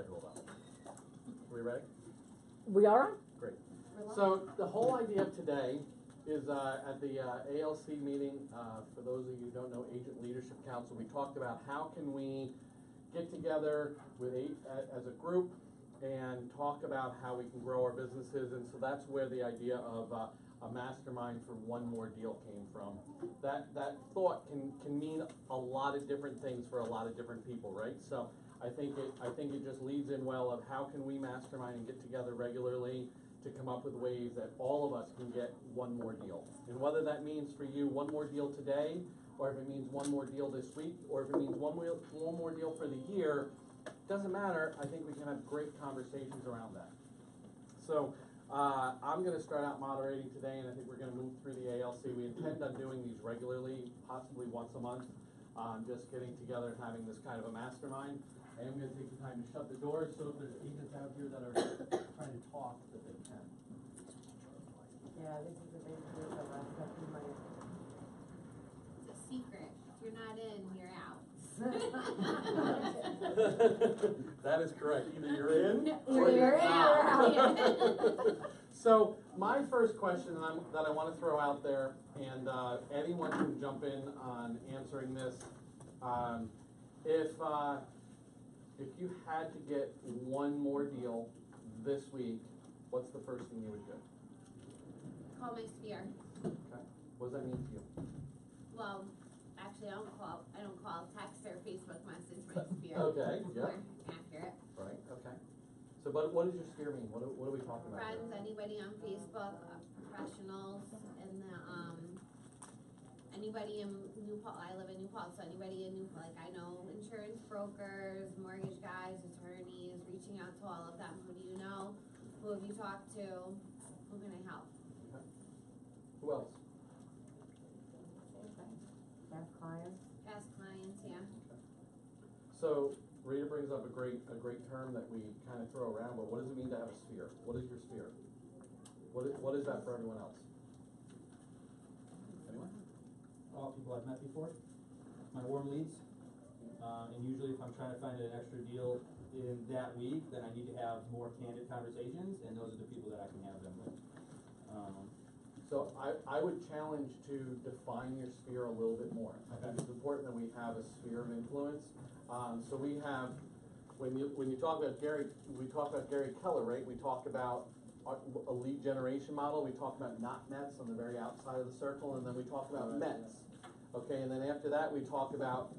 schedule though. Are we ready? We are? Great. So the whole idea of today is at the ALC meeting, for those of you who don't know Agent Leadership Council, we talked about how can we get together with as a group and talk about how we can grow our businesses, and so that's where the idea of a mastermind for one more deal came from. That thought can mean a lot of different things for a lot of different people, right? So I think it just leads in well of how can we mastermind and get together regularly to come up with ways that all of us can get one more deal. And whether that means for you one more deal today, or if it means one more deal this week, or if it means one more deal for the year, doesn't matter. I think we can have great conversations around that. So I'm going to start out moderating today, and I think we're going to move through the ALC. We intend on doing these regularly, possibly once a month, just getting together and having this kind of a mastermind. And I'm going to take the time to shut the doors, so if there's agents out here that are trying to talk, that they can. Yeah, this is a big deal. The last stuff in my. It's a secret. If you're not in, you're out. That is correct. Either you're in or You're you're out. out. So my first question that I want to throw out there, and anyone can jump in on answering this. If you had to get one more deal this week, what's the first thing you would do? Call my sphere. Okay. What does that mean to you? Well, actually, I don't call, text or Facebook message my sphere. Okay, yeah. More accurate. Right, okay. So, but what does your sphere mean? What are we talking about? Friends, anybody on Facebook, professionals, and anybody in New Paltz. I live in New Paltz, so anybody in New Paltz, like I know insurance brokers, mortgage guys, attorneys, reaching out to all of them. Who do you know? Who have you talked to? Who can I help? Okay. Who else? Past clients. Past clients, yeah. Okay. So Rita brings up a great term that we kind of throw around, but what does it mean to have a sphere? What is your sphere? What is that for everyone else? Anyone? All people I've met before, my warm leads, and usually if I'm trying to find an extra deal in that week, then I need to have more candid conversations, and those are the people that I can have them with. So I would challenge to define your sphere a little bit more. I think it's important that we have a sphere of influence. So we have, when you talk about Gary, we talk about Gary Keller, right? We talk about a lead generation model. We talk about not Mets on the very outside of the circle, and then we talk about Mets. Okay, and then after that we talk about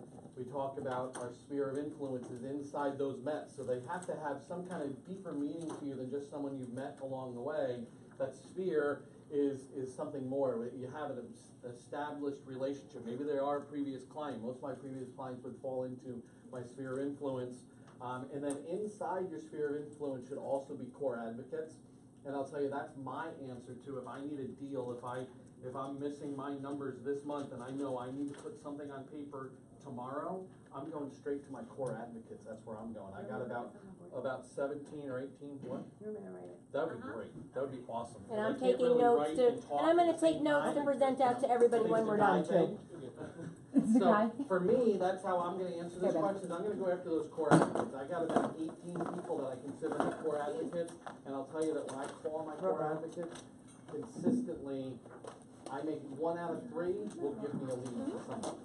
our sphere of influences inside those Mets. So they have to have some kind of deeper meaning to you than just someone you've met along the way. That sphere is something more. You have an established relationship. Maybe they are a previous client. Most of my previous clients would fall into my sphere of influence. And then inside your sphere of influence should also be core advocates. And I'll tell you, that's my answer to if I need a deal, if I'm missing my numbers this month and I know I need to put something on paper tomorrow, I'm going straight to my core advocates. That's where I'm going. I got about 17 or 18. What? You're gonna write it. That would be great. That would be awesome. And I'm I can't taking really notes write too. and talk And I'm at going the to take same notes time. to present out to everybody when we're done too. It's the guy. So for me, that's how I'm going to answer this Okay. question. I'm going to go after those core advocates. I got about 18 people that I consider my core advocates, and I'll tell you that when I call my core advocates, consistently, I make 1 out of 3 will give me a lead to someone.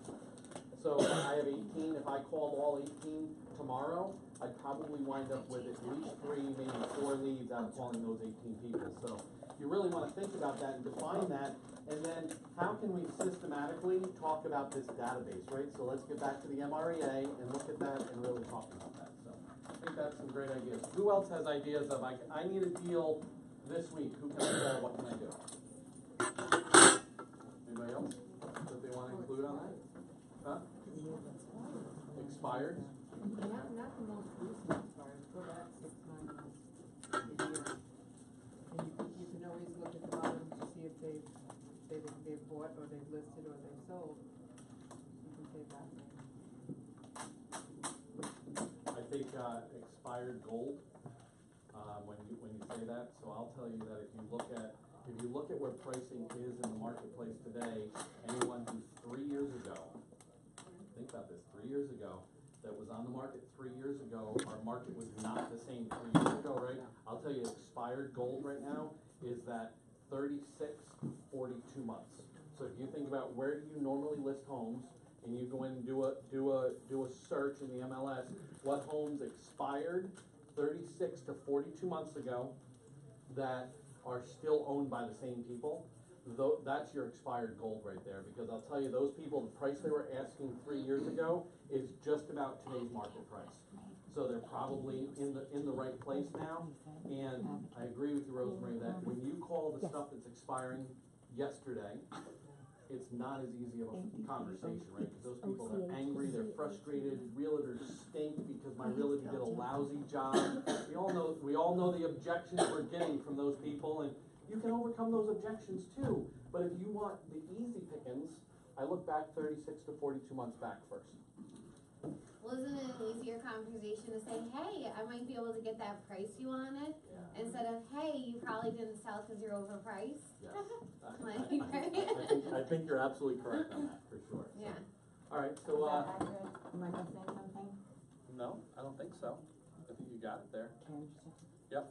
So I have 18. If I called all 18 tomorrow, I'd probably wind up with at least 3, maybe 4 leads out of calling those 18 people. So you really want to think about that and define that. And then how can we systematically talk about this database, right? So let's get back to the MREA and look at that and really talk about that. So I think that's some great ideas. Who else has ideas of, I need a deal this week. Who can I call? What can I do? Anybody else that they want to include on that? Huh? Expired? Not the most recent expired. Go back 6 months, a year. And you can always look at the bottom to see if they've bought or they've listed or they've sold. You can say that. I think expired gold. When you say that, so I'll tell you that if you look at where pricing is in the marketplace today, anyone who 3 years ago, think about this, 3 years ago, that was on the market 3 years ago, our market was not the same 3 years ago, right? I'll tell you, expired gold right now is that 36 to 42 months. So if you think about where do you normally list homes, and you go in and do a search in the MLS, what homes expired 36 to 42 months ago that are still owned by the same people, that's your expired gold right there, because I'll tell you, those people, the price they were asking 3 years ago is just about today's market price. So they're probably in the right place now, and I agree with you, Rosemary, that when you call the stuff that's expiring yesterday, it's not as easy of a conversation, right? Because those people are angry, they're frustrated, realtors stink because my realtor did a lousy job. We all know the objections we're getting from those people, and you can overcome those objections too. But if you want the easy pickings, I look back 36 to 42 months back first. Well, isn't it an easier conversation to say, hey, I might be able to get that price you wanted, instead of, hey, you probably didn't sell because you're overpriced? Yes. Like, I think you're absolutely correct on that, for sure. So. Yeah. All right, so, Is that accurate? Am I missing something? no, I don't think so. I think you got it there. Okay, I'm just checking. Yep.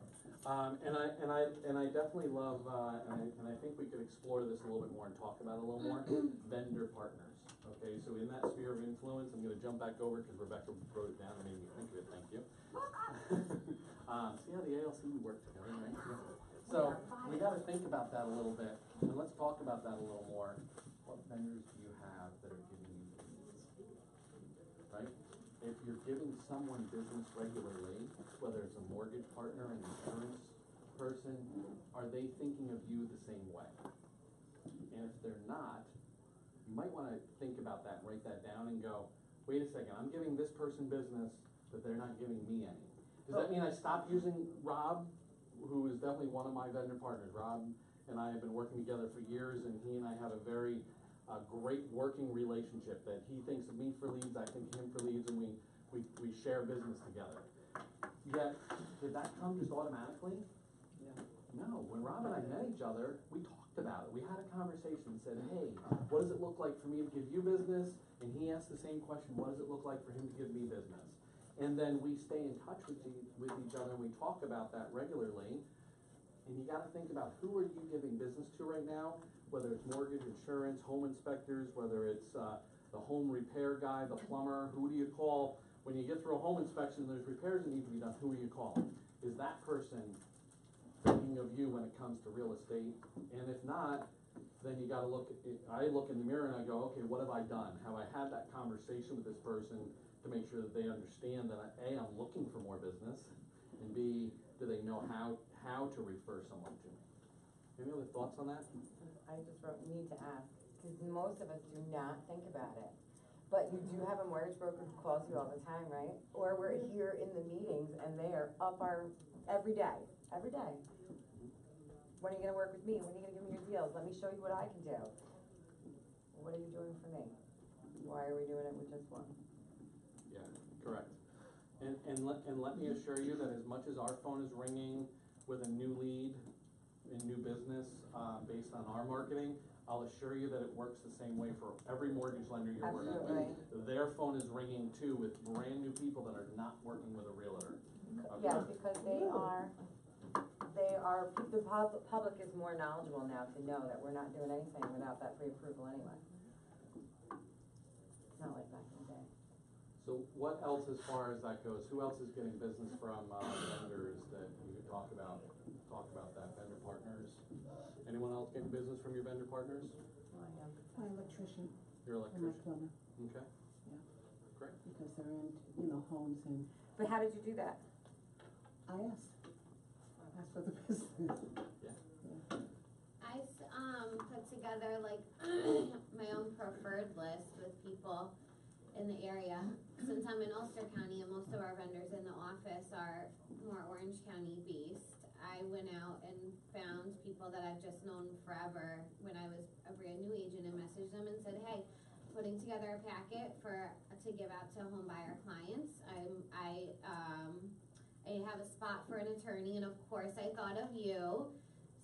And I definitely love, and I think we could explore this a little bit more and talk about it a little more, vendor partners. Okay, so in that sphere of influence, I'm gonna jump back over, because Rebecca wrote it down and made me think of it, thank you. See how the ALC work together, right? So, we gotta think about that a little bit, and let's talk about that a little more. What vendors do you have that are giving you business? Right? If you're giving someone business regularly, whether it's a mortgage partner, an insurance person, are they thinking of you the same way? And if they're not, you might wanna think about that, write that down and go, wait a second, I'm giving this person business, but they're not giving me any. Does that mean I stop using Rob, who is definitely one of my vendor partners? Rob and I have been working together for years, and he and I have a very great working relationship, that he thinks of me for leads, I think of him for leads, and we share business together. Yet, did that come just automatically? No, when Rob and I met each other, we talked about it. We had a conversation and said, hey, what does it look like for me to give you business? And he asked the same question, what does it look like for him to give me business? And then we stay in touch with each other, and we talk about that regularly. And you gotta think about, who are you giving business to right now? Whether it's mortgage, insurance, home inspectors, whether it's the home repair guy, the plumber, who do you call? When you get through a home inspection, there's repairs that need to be done, who do you call? Is that person thinking of you when it comes to real estate? And if not, then you gotta I look in the mirror and I go, okay, what have I done? Have I had that conversation with this person to make sure that they understand that A, I'm looking for more business, and B, do they know how to refer someone to me? Any other thoughts on that? I just wrote, need to ask, because most of us do not think about it. But you do have a mortgage broker who calls you all the time, right? Or we're here in the meetings and they are up every day. When are you gonna work with me? When are you gonna give me your deals? Let me show you what I can do. What are you doing for me? Why are we doing it with just one? Yeah, correct. And let me assure you that as much as our phone is ringing with a new lead and new business, based on our marketing, I'll assure you that it works the same way for every mortgage lender you're working with. Their phone is ringing too with brand new people that are not working with a realtor. Okay? Yes, because the public is more knowledgeable now to know that we're not doing anything without that pre-approval anyway. Not like back in the day. So what else, as far as that goes, who else is getting business from vendors that you could talk about that, vendor partners? Anyone else getting business from your vendor partners? My electrician Your and my electrician? plumber, Okay. Yeah. Great. because they're in, homes, and But how did you do that? I asked for the business. I put together like my own preferred list with people in the area. Since I'm in Ulster County and most of our vendors in the office are more Orange County based, I went out and found people that I've just known forever when I was a brand new agent, and messaged them and said, hey, putting together a packet to give out to home buyer clients. I have a spot for an attorney, and of course I thought of you.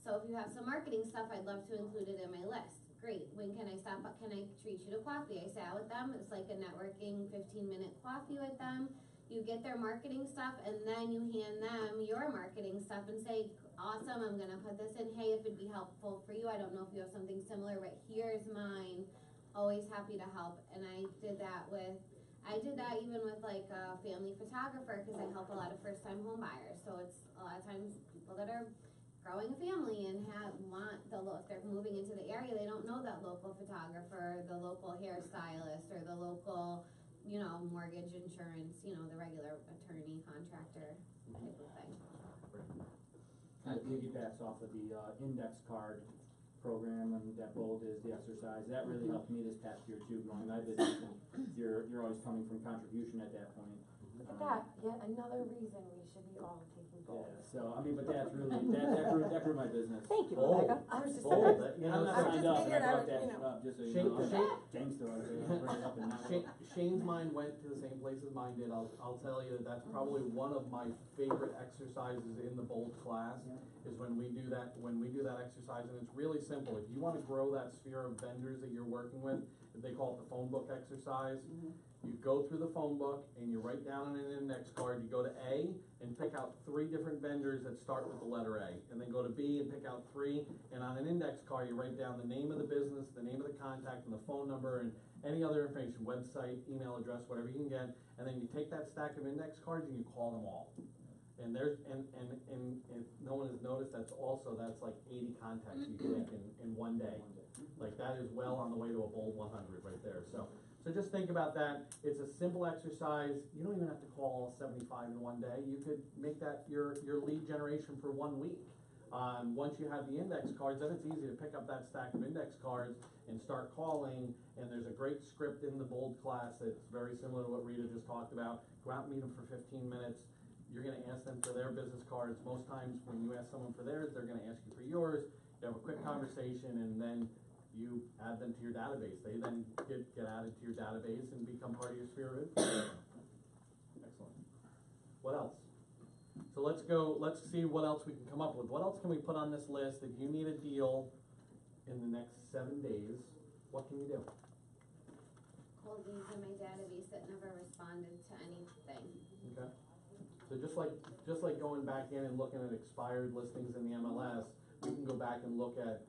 So if you have some marketing stuff, I'd love to include it in my list. great, when can I stop, can I treat you to coffee? I sat with them, it's like a networking 15-minute coffee with them. You get their marketing stuff, and then you hand them your marketing stuff and say, awesome, I'm gonna put this in, hey, if it'd be helpful for you, I don't know if you have something similar, but here's mine, always happy to help. And I did that even with like a family photographer, cause I help a lot of first-time home buyers, so it's a lot of times people that are growing a family and if they're moving into the area, they don't know that local photographer, the local hairstylist, or the local, mortgage insurance, the regular attorney, contractor type of thing. Kind of piggybacks off of the index card program, and that bold is the exercise. That really helped me this past year too, growing my business, and you're always coming from contribution at that point. Look at that, yet another reason we should be all taking Yeah, bold. so, but that's really, that grew my business. Thank you, Bold. Rebecca. I was just. Bold, I'm not I was signed just up, and I figuring brought out, that you know. up, just so you Shane- know. Shane- Gangster, I bring it up and not. Shane's mind went to the same place as mine did. I'll tell you that's probably one of my favorite exercises in the bold class is when we do that exercise, and it's really simple. If you want to grow that sphere of vendors that you're working with, they call it the phone book exercise. You go through the phone book and you write down on an index card, you go to A and pick out 3 different vendors that start with the letter A, and then go to B and pick out 3, and on an index card you write down the name of the business, the name of the contact, and the phone number, and any other information, website, email address, whatever you can get, and then you take that stack of index cards and you call them all. And there's, and no one has noticed, that's like 80 contacts you can make in one day. Like that is well on the way to a bold 100 right there. So just think about that. It's a simple exercise. You don't even have to call all 75 in one day. You could make that your lead generation for 1 week. Once you have the index cards, then it's easy to pick up that stack of index cards and start calling. And there's a great script in the bold class that's very similar to what Rita just talked about. Go out and meet them for 15 minutes. You're gonna ask them for their business cards. Most times when you ask someone for theirs, they're gonna ask you for yours. You have a quick conversation, and then you add them to your database. They then get added to your database and become part of your sphere of influence. Excellent. What else? So let's see what else we can come up with. What else can we put on this list? If you need a deal in the next 7 days, what can you do? Cold leads in my database that never responded to anything. Okay. So just like going back in and looking at expired listings in the MLS, we can go back and look at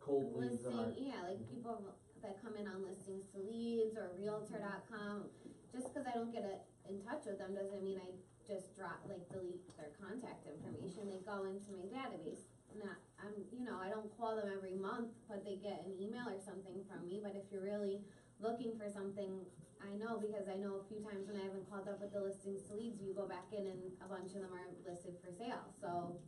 cold leads in our. Like people that come in on listings to leads or realtor.com. Just because I don't get in touch with them doesn't mean I just delete their contact information. They go into my database. I don't call them every month, but they get an email or something from me. But if you're really looking for something, I know, because I know a few times when I haven't called up with the listings to leads, you go back in and a bunch of them are listed for sale. So,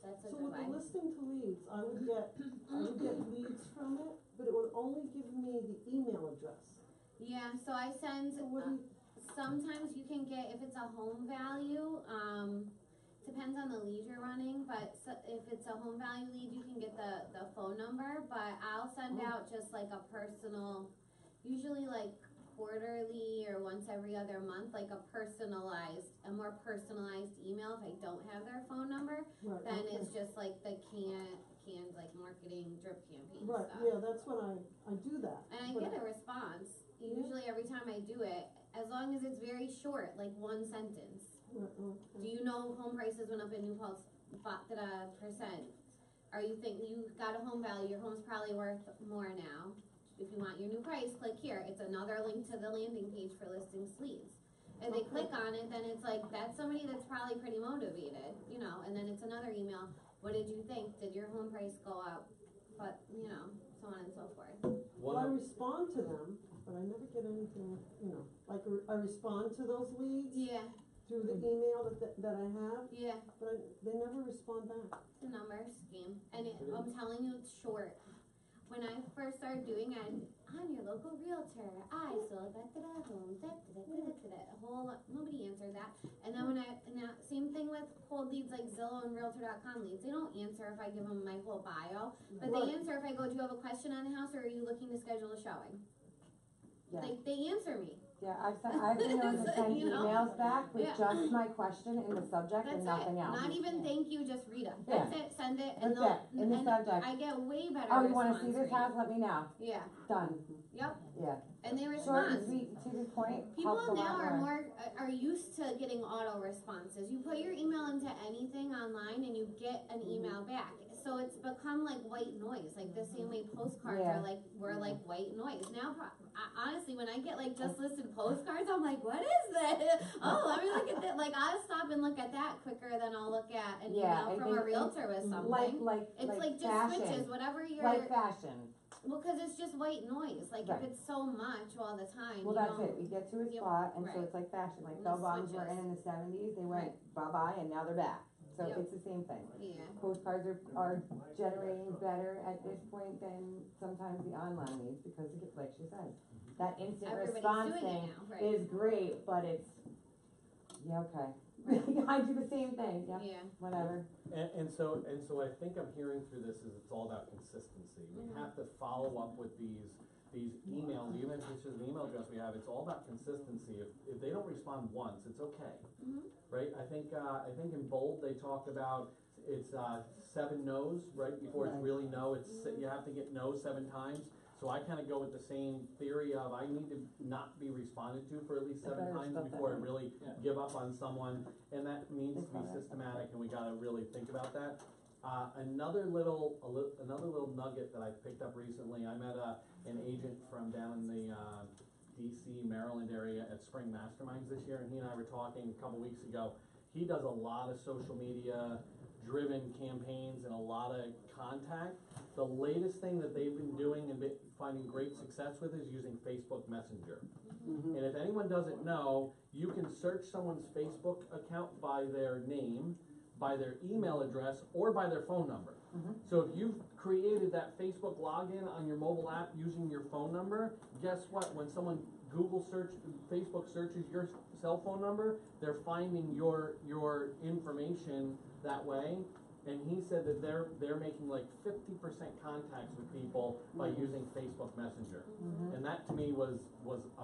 that's a So good with way. the listing to leads, I would get leads from it, but it would only give me the email address. Yeah, so I send, So what do you, sometimes you can get, if it's a home value, depends on the lead you're running, but if it's a home value lead, you can get the phone number, but I'll send out just like a personal, usually like quarterly or once every other month, like a more personalized email if I don't have their phone number, right, then okay. it's just like the canned like marketing drip campaign Right, stuff. yeah, that's when I do that. And I but get a response, usually every time I do it, as long as it's very short, like one sentence. Right, Do okay. you know home prices went up in New Paltz, percent? Are you got a home value, your home's probably worth more now. If you want your new price, click here. It's another link to the landing page for listings leads. If they click on it, then it's like, that's somebody that's probably pretty motivated, and then it's another email. What did you think? Did your home price go up? But, so on and so forth. Well, I respond to them, but I never get anything, like I respond to those leads Yeah, through the email that I have, yeah. but they never respond back. It's a number scheme, and I'm telling you, it's short. When I first started doing it, I'm your local realtor. I sold da-da-da home, da-da-da-da-da-da. A whole lot, nobody answered that. And then same thing with cold leads like Zillow and Realtor.com leads. They don't answer if I give them my whole bio, but they answer if I go, do you have a question on the house, or are you looking to schedule a showing? Yeah. They answer me. Yeah, I've been known to send You know? emails back with Yeah. just my question in the subject That's and nothing it, else. not even thank you, just Rita, that's it, send it, and That's it, in the and subject. I get way better Oh, response you wanna see this rate. house? Let me know. Yeah, Done. yep, Yeah. and they Short respond. and sweet, to the point, People helps a now lot are more. more, are used to getting auto responses. You put your email into anything online and you get an email back. So it's become like white noise, like the same way postcards Yeah. are like, were like white noise. Now, honestly, when I get like just listed postcards, I'm like, what is this? Oh, let me look at that. Like, I'll stop and look at that quicker than I'll look at an Yeah, email I from a think realtor with something. It's like just fashion. switches, whatever you're, Like fashion. well, cause it's just white noise. Like, Right. if it's so much all the time, Well, you that's know. it, we get to a Yep, spot, and so right. it's like fashion, like And bell the bottoms were switches. in the seventies, they went bye-bye, and now they're back. So Yep. it's the same thing. Yeah. Postcards are generating better at this point than sometimes the online needs, because like she said, that instant Everybody's response doing it thing now, right. is great, but it's, yeah, okay. I do the same thing, yeah, Yeah. whatever. And so what I think I'm hearing through this is it's all about consistency. We have to follow up with these emails, even if it's just an email address we have, it's all about consistency. If they don't respond once, it's okay, right? I think in bold, they talk about, it's, 7 no's, right, before it's Right. really no, it's, you have to get no 7 times. So I kinda go with the same theory of I need to not be responded to for at least 7 better times spell that before I right. really Yeah. give up on someone, and that needs to be That's right. systematic, and we gotta really think about that. Another little nugget that I picked up recently, I met an agent from down in the DC, Maryland area at Spring Masterminds this year, and he and I were talking a couple weeks ago. He does a lot of social media driven campaigns and a lot of contact. The latest thing that they've been doing and finding great success with is using Facebook Messenger. Mhm. And if anyone doesn't know, you can search someone's Facebook account by their name, by their email address, or by their phone number. So if you've created that Facebook login on your mobile app using your phone number, guess what? When someone Facebook searches your cell phone number, they're finding your information that way. And he said that they're making like 50% contacts with people by using Facebook Messenger. And that to me was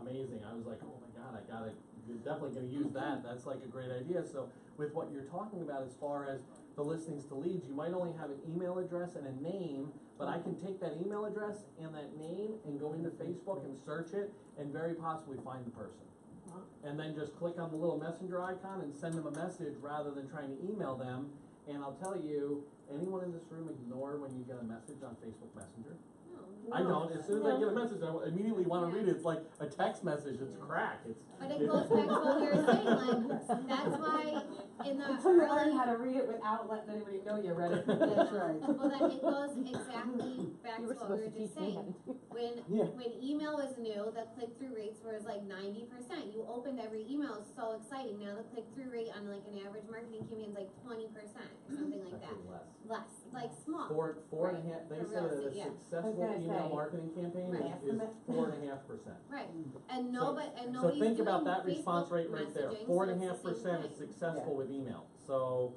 amazing. I was like, oh my God, you're definitely gonna use that. That's like a great idea. So with what you're talking about as far as the listings to leads, you might only have an email address and a name, but I can take that email address and that name and go into Facebook and search it and very possibly find the person. And then just click on the little messenger icon and send them a message rather than trying to email them. And I'll tell you, anyone in this room ignore when you get a message on Facebook Messenger? I don't. As soon as I get a message, I immediately want to read it. It's like a text message. It's crack. But it goes back to what we were saying, like, that's why in the Until you learn early, how to read it without letting anybody know you read it. That's right. well, that it goes exactly back to You were what we were supposed to just teach me saying. Yeah. When email was new, the click-through rates were like 90%. You opened every email, it's so exciting. Now the click-through rate on like an average marketing campaign is like 20% or something like that. Actually less. Less, like small. Four and a half. They For say real that a estate, yeah. successful gonna email say, marketing campaign Right. is 4.5%. Right, and nobody's So doing think about that response Facebook rate right there. messaging, so 4.5% it's the same is thing. successful with email. So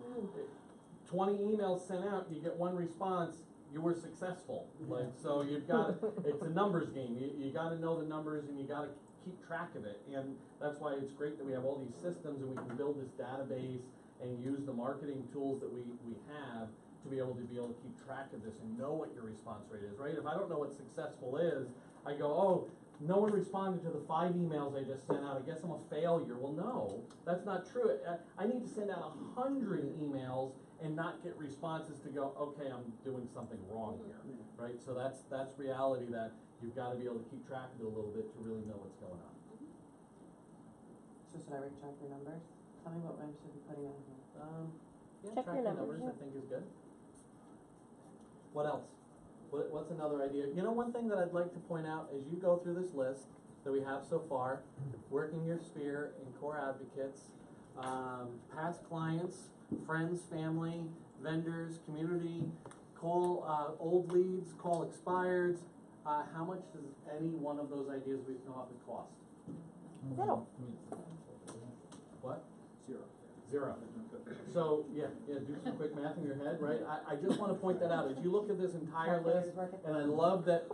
20 emails sent out, you get 1 response, you were successful. Like, so you've got, it's a numbers game. You gotta know the numbers and you gotta keep track of it. And that's why it's great that we have all these systems and we can build this database and use the marketing tools that we have to be able to keep track of this and know what your response rate is, right? If I don't know what successful is, I go, oh, no one responded to the 5 emails I just sent out, I guess I'm a failure. Well, no, that's not true. I need to send out 100 emails and not get responses to go, okay, I'm doing something wrong here, right? So that's reality that you've got to be able to keep track of it a little bit to really know what's going on. So should I recheck your numbers? Tell me what I should be putting in here. Yeah, Check your tracking numbers, I think is good. What else? What's another idea? You know, one thing that I'd like to point out as you go through this list that we have so far, working your sphere and core advocates, past clients, friends, family, vendors, community, call old leads, call expireds. How much does any one of those ideas we've come up with cost? Zero. What? Zero. 0. So, yeah, do some quick math in your head, right? I just want to point that out. As you look at this entire list, and I love that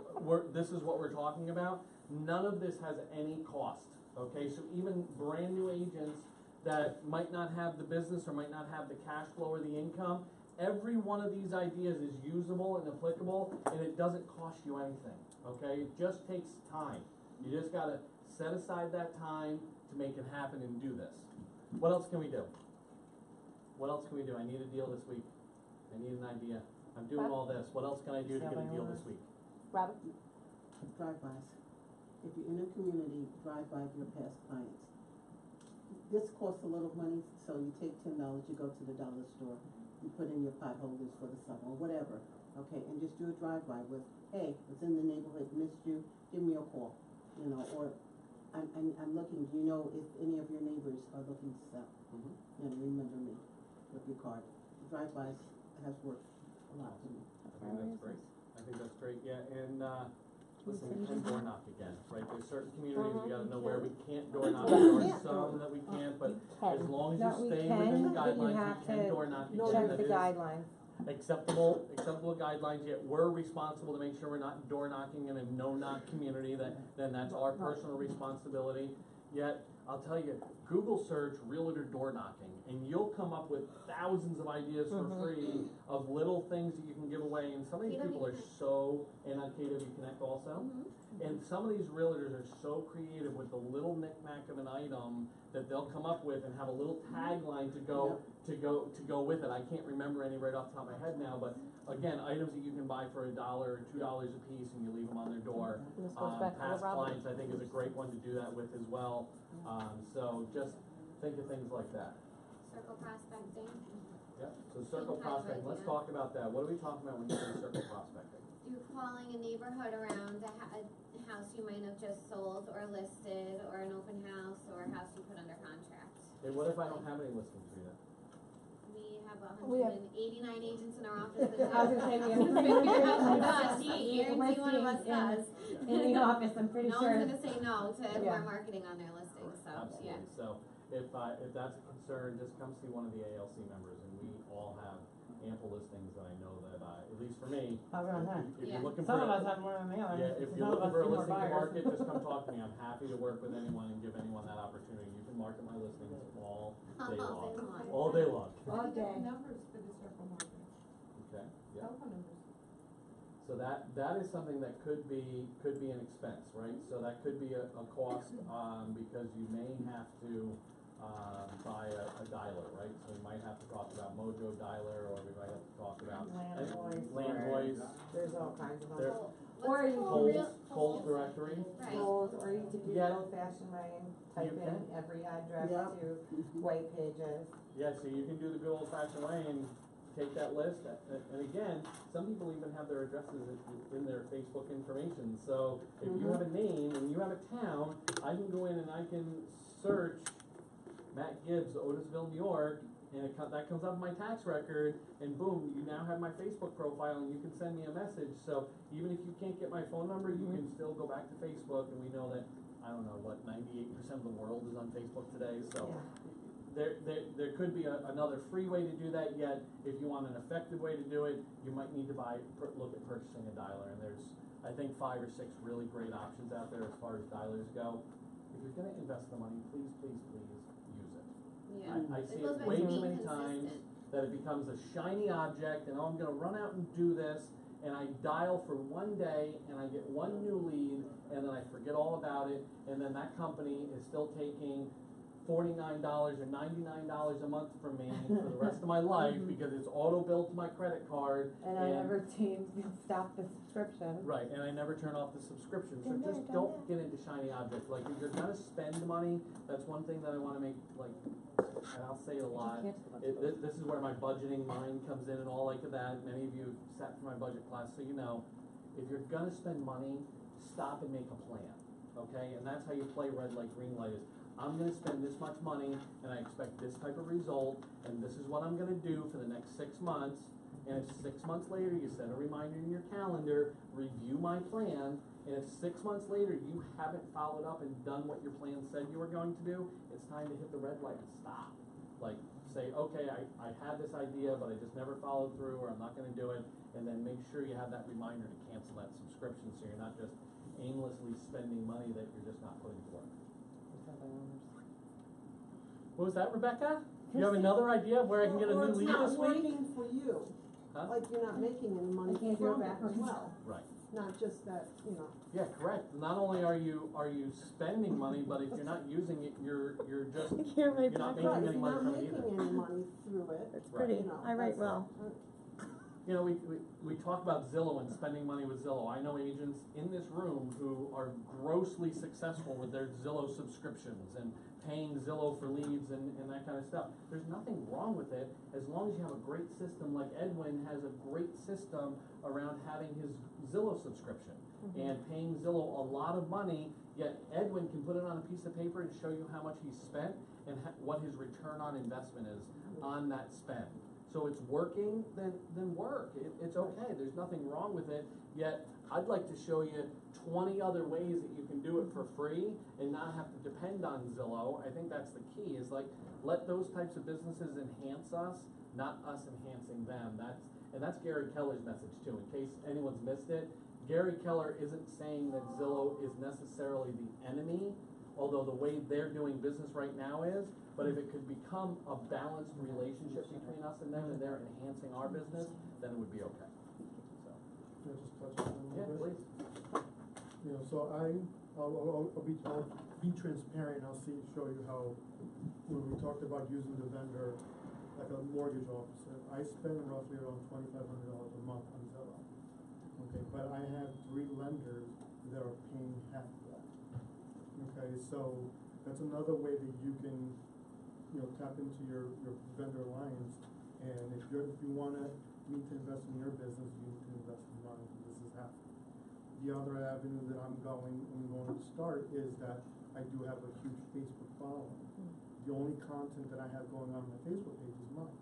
this is what we're talking about, none of this has any cost Okay, so even brand new agents that might not have the business or might not have the cash flow or the income, every one of these ideas is usable and applicable, and it doesn't cost you anything, okay? It just takes time. You just gotta set aside that time to make it happen and do this. What else can we do? What else can we do? I need a deal this week. I need an idea. I'm doing all this. What else can I do to get a deal this week? Robert? Drive-bys. If you're in a community, drive by your past clients. This costs a little money, so you take $10, you go to the dollar store, you put in your pot holders for the summer, or whatever, okay, and just do a drive-by with, hey, it's in the neighborhood, missed you, give me a call, you know, or I'm looking, do you know if any of your neighbors are looking to sell? Mhm. You know, remember me with your card. Drive-bys has worked a lot for me. I think that's great. I think that's great, yeah, and, listen, we can door knock again, right? There's certain communities, we gotta know where we can't door knock, there are some that we can't, but as long as you stay within the guidelines, we can door knock again. Check That the is guidelines. acceptable guidelines, yet we're responsible to make sure we're not door knocking in a no-knock community, then that's our personal responsibility. Yet, I'll tell you, Google search realtor door knocking, and you'll come up with thousands of ideas for free of little things that you can give away, and some of these people are so, and on KW Connect also, and some of these realtors are so creative with the little knick-knack of an item that they'll come up with and have a little tagline to go with it. I can't remember any right off the top of my head now, but again, items that you can buy for $1 or $2 a piece, and you leave them on their door. This goes back to the Past Robert. clients, I think, is a great one to do that with as well. So just think of things like that. Circle prospecting, Yep, so circle prospecting, let's talk about that. What are we talking about when you say circle prospecting? you're calling a neighborhood around a house you might have just sold or listed, or an open house, or a house you put under contract. Hey, what if I don't have any listings, Rita? We have We have- 189 agents in our office that I was gonna say, we have Figure out who does. 368 Guarantee one of us listings does. in the office, I'm pretty No sure. one's gonna say no to Yeah. more marketing on their listings, so, yeah. Absolutely, so if that's a concern, just come see one of the ALC members, and we all have ample listings that I know that, at least for me, Oh, really, huh? if Yeah. you're looking for. Some of us have more than the others. Yeah, if Some you're of looking us for a do more listing to buyers. market, just come talk to me. I'm happy to work with anyone and give anyone that opportunity. You can market my listings all day long. All day long. All day. Numbers for the circle marketing, Okay, yeah. telephone numbers. So that is something that could be an expense, right? So that could be a cost, because you may have to, buy a dialer, right? So we might have to talk about Mojo Dialer, or we might have to talk about Land Voice, Land or- Voice, There's all kinds of There- them. What's Or you called can real- Coles Directory. Right. Goals, or you could do the Yeah. old fashioned way, type You in can. every address Yeah. to white pages. Yeah, so you can do the good old fashioned way and take that list, and again, some people even have their addresses in their Facebook information, so if you have a name and you have a town, I can go in and I can search Matt Gibbs, Otisville, New York, and that comes up in my tax record, and boom, you now have my Facebook profile, and you can send me a message, so even if you can't get my phone number, you can still go back to Facebook, and we know that, I don't know, what, 98% of the world is on Facebook today, so. There could be another free way to do that, yet if you want an effective way to do it, you might need to look at purchasing a dialer, and there's, I think, 5 or 6 really great options out there as far as dialers go. If you're gonna invest the money, please, please, please use it. Yeah. I It see goes it back way to too being many times consistent. that it becomes a shiny object, and oh, I'm gonna run out and do this, and I dial for one day, and I get one new lead, and then I forget all about it, and then that company is still taking $49 or $99 a month from me for the rest of my life, because it's auto billed to my credit card. And I never stop the subscription. Right, and I never turn off the subscription, so Been there, just done don't that. get into shiny objects. Like, if you're gonna spend money, that's one thing that I wanna make, like, and I'll say it a lot. This is where my budgeting mind comes in and all like that. Many of you sat for my budget class, so you know, if you're gonna spend money, stop and make a plan, okay? And that's how you play red light, green light is, I'm gonna spend this much money, and I expect this type of result, and this is what I'm gonna do for the next 6 months. And if 6 months later, you set a reminder in your calendar, review my plan, and if 6 months later, you haven't followed up and done what your plan said you were going to do, it's time to hit the red light and stop. Like, say, okay, I had this idea, but I just never followed through, or I'm not gonna do it, and then make sure you have that reminder to cancel that subscription, so you're not just aimlessly spending money that you're just not putting to work. by owners. What was that, Rebecca? You have another idea of where I can get a new lead this It's not week? working for you, Huh? like you're not making any money I can't do it from it as backwards. well, Right. not just that, you know. Yeah, correct. Not only are you spending money, but if you're not using it, you're just, I can't you're write not back. making Right, any if you're money not from it making either. any money through it, It's Right. pretty, you know, I write that's- well. You know, we talk about Zillow and spending money with Zillow. I know agents in this room who are grossly successful with their Zillow subscriptions and paying Zillow for leads and that kind of stuff. There's nothing wrong with it as long as you have a great system like Edwin has a great system around having his Zillow subscription and paying Zillow a lot of money, yet Edwin can put it on a piece of paper and show you how much he's spent and what his return on investment is on that spend. So it's working, then work. It's okay, there's nothing wrong with it, yet I'd like to show you 20 other ways that you can do it for free and not have to depend on Zillow. I think that's the key, is like, let those types of businesses enhance us, not us enhancing them. That's Gary Keller's message too, in case anyone's missed it. Gary Keller isn't saying that Zillow is necessarily the enemy, although the way they're doing business right now is, but if it could become a balanced relationship between us and them and they're enhancing our business, then it would be okay. So, Can I just touch on that a yeah, little bit? please. You know, so I'll be transparent, I'll show you how, when we talked about using the vendor like a mortgage officer, I spend roughly around $2,500 a month on Zillow. Okay, but I have 3 lenders that are paying half of that. Okay, so that's another way that you can, you know, tap into your vendor alliance, and if you wanna need to invest in your business, you need to invest in mine, this is half. The other avenue that I'm going to start is that I do have a huge Facebook following. The only content that I have going on my Facebook page is mine.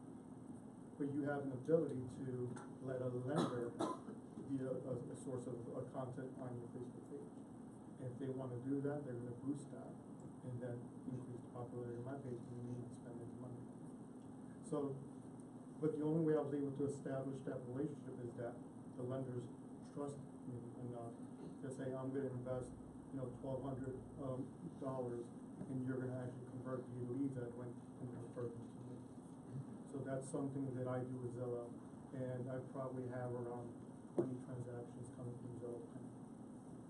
But you have an ability to let a lender be a source of content on your Facebook page. And if they wanna do that, they're gonna boost that and then increase the popularity of my page and you need to spend any money. So, but the only way I was able to establish that relationship is that the lenders trust me enough to say, I'm gonna invest, you know, $1,200 and you're gonna actually convert the leads that went and refer them to me. So that's something that I do with Zillow, and I probably have around 20 transactions coming from Zillow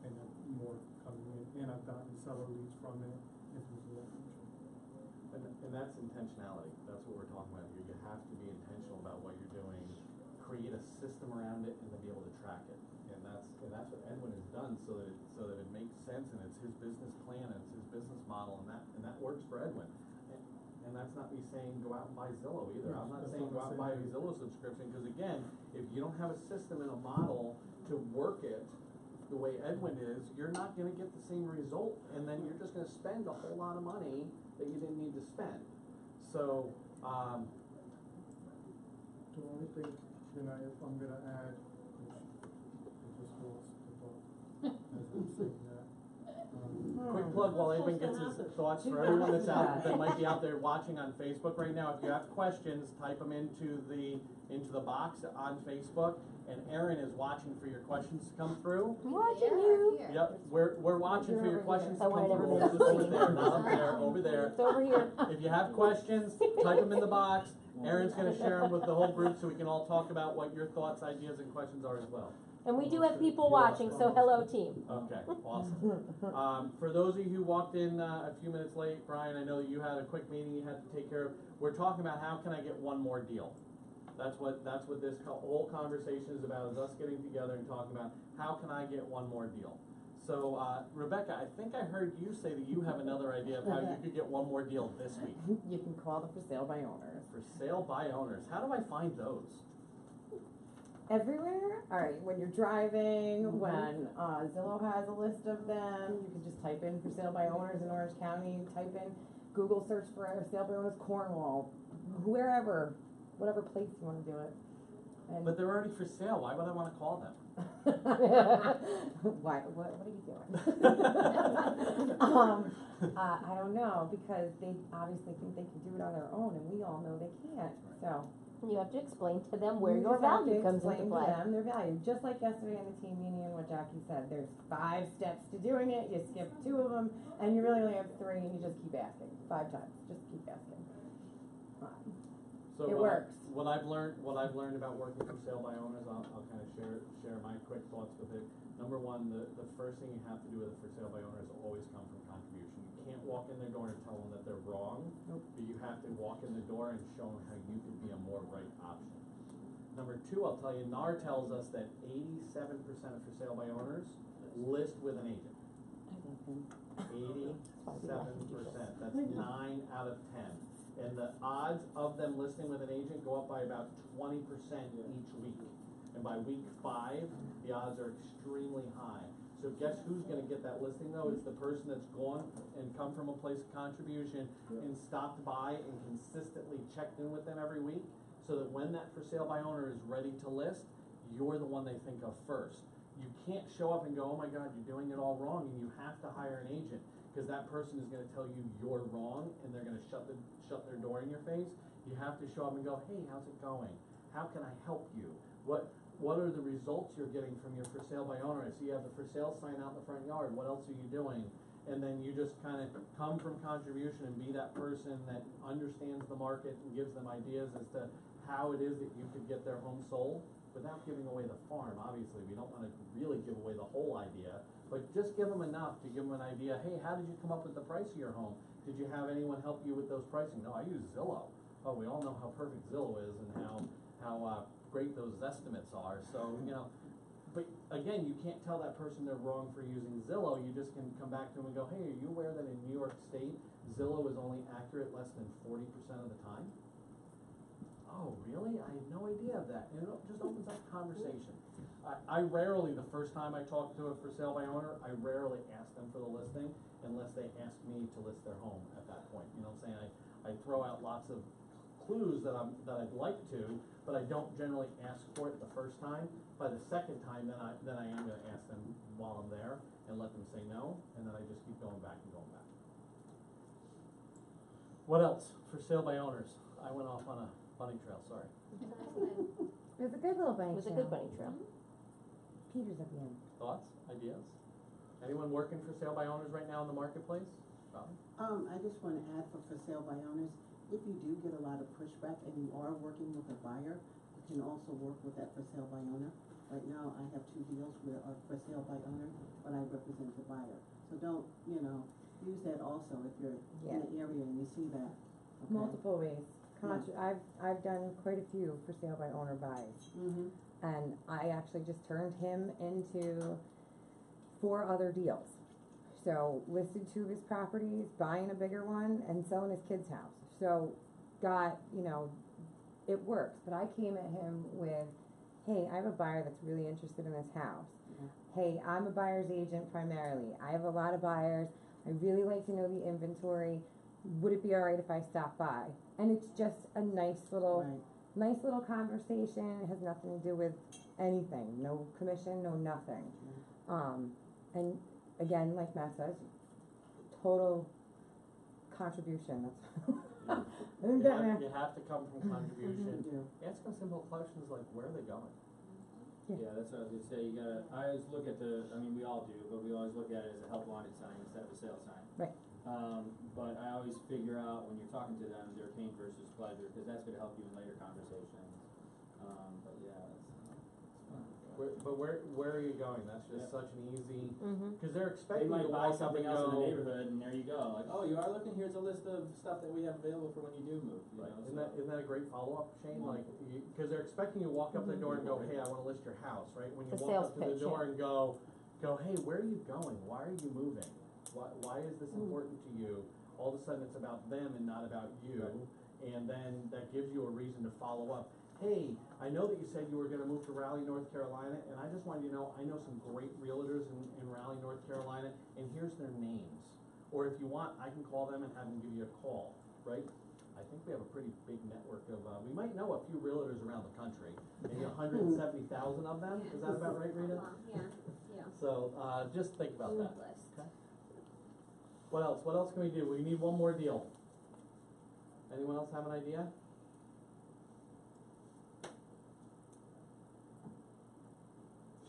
and then more coming in, and I've gotten seller leads from it and things of that nature. And that's intentionality. That's what we're talking about here. You have to be intentional about what you're doing, create a system around it, and then be able to track it. And that's what Edwin has done, so that it makes sense, and it's his business plan, and it's his business model, and that works for Edwin. And that's not me saying go out and buy Zillow either. I'm not saying go out and buy a Zillow subscription, because again, if you don't have a system and a model to work it the way Edwin is, you're not gonna get the same result, and then you're just gonna spend a whole lot of money that you didn't need to spend. So, The only thing that I'm gonna add, which I just lost the thought as I'm saying that. quick plug while Edwin gets his thoughts for everyone that's out, that might be out there watching on Facebook right now. If you have questions, type them into the box on Facebook, and Erin is watching for your questions to come through. I'm watching There or you. here? Yep, we're watching for your questions to I come wanted through everybody to over see. there, not up there, over there. It's over here. If you have questions, type them in the box. Erin's gonna share them with the whole group so we can all talk about what your thoughts, ideas, and questions are as well. And we do have people watching, so hello team. Okay, awesome. For those of you who walked in a few minutes late, Brian, I know you had a quick meeting you had to take care of. We're talking about how can I get one more deal. That's what this whole conversation is about, is us getting together and talking about how can I get one more deal. So, Rebecca, I think I heard you say that you have another idea of how you could get one more deal this week. You can call them for sale by owners. For sale by owners. How do I find those? Everywhere? Alright, when you're driving, when Zillow has a list of them, you can just type in for sale by owners in Orange County, type in Google search for sale by owners Cornwall, wherever, whatever place you wanna do it. And But they're already for sale. Why would I want to call them? Why, what are you doing? I don't know, because they obviously think they can do it on their own, and we all know they can't, so. You have to explain to them where You your just have to value comes into explain play. to them their value, just like yesterday in the team meeting and what Jackie said, there's 5 steps to doing it, you skip 2 of them, and you really only have 3, and you just keep asking, 5 times, just keep asking. So It what works. What I've learned about working for sale by owners, I'll kind of share my quick thoughts with it. Number one, the first thing you have to do with a for sale by owner is always come from contribution. You can't walk in their door and tell them that they're wrong, Nope. but you have to walk in the door and show them how you could be a more right option. Number two, I'll tell you, NAR tells us that 87% of for sale by owners list with an agent. 87%, that's 9 out of 10. And the odds of them listing with an agent go up by about 20% each week. And by week 5, the odds are extremely high. So guess who's gonna get that listing though? It's the person that's gone and come from a place of contribution and stopped by and consistently checked in with them every week, so that when that for sale by owner is ready to list, you're the one they think of first. You can't show up and go, oh my God, you're doing it all wrong, and you have to hire an agent, because that person is gonna tell you you're wrong, and they're gonna shut their door in your face. You have to show up and go, hey, how's it going? How can I help you? What are the results you're getting from your for sale by owner? I see you have the for sale sign out in the front yard, what else are you doing? And then you just kind of come from contribution and be that person that understands the market and gives them ideas as to how it is that you could get their home sold without giving away the farm. Obviously, we don't want to really give away the whole idea, but just give them enough to give them an idea. Hey, how did you come up with the price of your home? Did you have anyone help you with those pricing? No, I use Zillow. Oh, we all know how perfect Zillow is and how great those estimates are. So, but again, you can't tell that person they're wrong for using Zillow. You just can come back to them and go, hey, are you aware that in New York State, Zillow is only accurate less than 40% of the time? Oh, really? I had no idea of that. And it just opens up conversation. I rarely, the first time I talk to a for sale by owner, I rarely ask them for the listing unless they ask me to list their home at that point. You know what I'm saying? I throw out lots of clues that I'd like to, but I don't generally ask for it the first time. By the second time, then I am gonna ask them while I'm there and let them say no, and then I just keep going back and going back. What else? For sale by owners. I went off on a bunny trail, sorry. It was a good little bunny It was a trail. good bunny trail. Peter's at the end. Thoughts? Ideas? Anyone working for sale by owners right now in the marketplace? Robin? I just wanna add for sale by owners, if you do get a lot of pushback and you are working with a buyer, you can also work with that for sale by owner. Right now, I have 2 deals where are for sale by owner, but I represent the buyer. So don't, use that also if you're in the area and you see that. Okay? Multiple ways. I've done quite a few for sale by owner buys. Mm-hmm. And I actually just turned him into 4 other deals. So listed 2 of his properties, buying a bigger one, and selling his kid's house. So got, it works. But I came at him with, hey, I have a buyer that's really interested in this house. Yeah. Hey, I'm a buyer's agent primarily. I have a lot of buyers. I really like to know the inventory. Would it be all right if I stop by? And it's just a nice little conversation. It has nothing to do with anything. No commission, no nothing. And again, like Matt says, total contribution. That's You have to come from contribution. Yeah. Ask them simple questions like, where are they going? Yeah, that's what I was gonna say, I always look at we all do, but we always look at it as a help wanted sign instead of a sale sign. Right. But I always figure out when you're talking to them, their pain versus pleasure, cause that's gonna help you in later conversations. But yeah, it's fun. But where are you going? That's just such an easy, Mm-hmm. cause they're They expecting you might to buy walk up something and else in the go. neighborhood, and there you go, like, oh, you are looking, here's a list of stuff that we have available for when you do move, you know, Isn't that a great follow-up, Shane? Like, cause they're expecting you to walk up the door and go, hey, I wanna list your house, right? When you The walk sales up to the pitch, door yeah. and go, hey, where are you going? Why are you moving? Why is this important to you? All of a sudden it's about them and not about you. And then that gives you a reason to follow up. Hey, I know that you said you were gonna move to Raleigh, North Carolina, and I just wanted you to know, I know some great realtors in Raleigh, North Carolina, and here's their names. Or if you want, I can call them and have them give you a call, right? I think we have a pretty big network of, we might know a few realtors around the country, maybe 170,000 of them, is that about right, Rita? Yeah. So, just think about that. List. Okay. What else can we do? We need one more deal. Anyone else have an idea?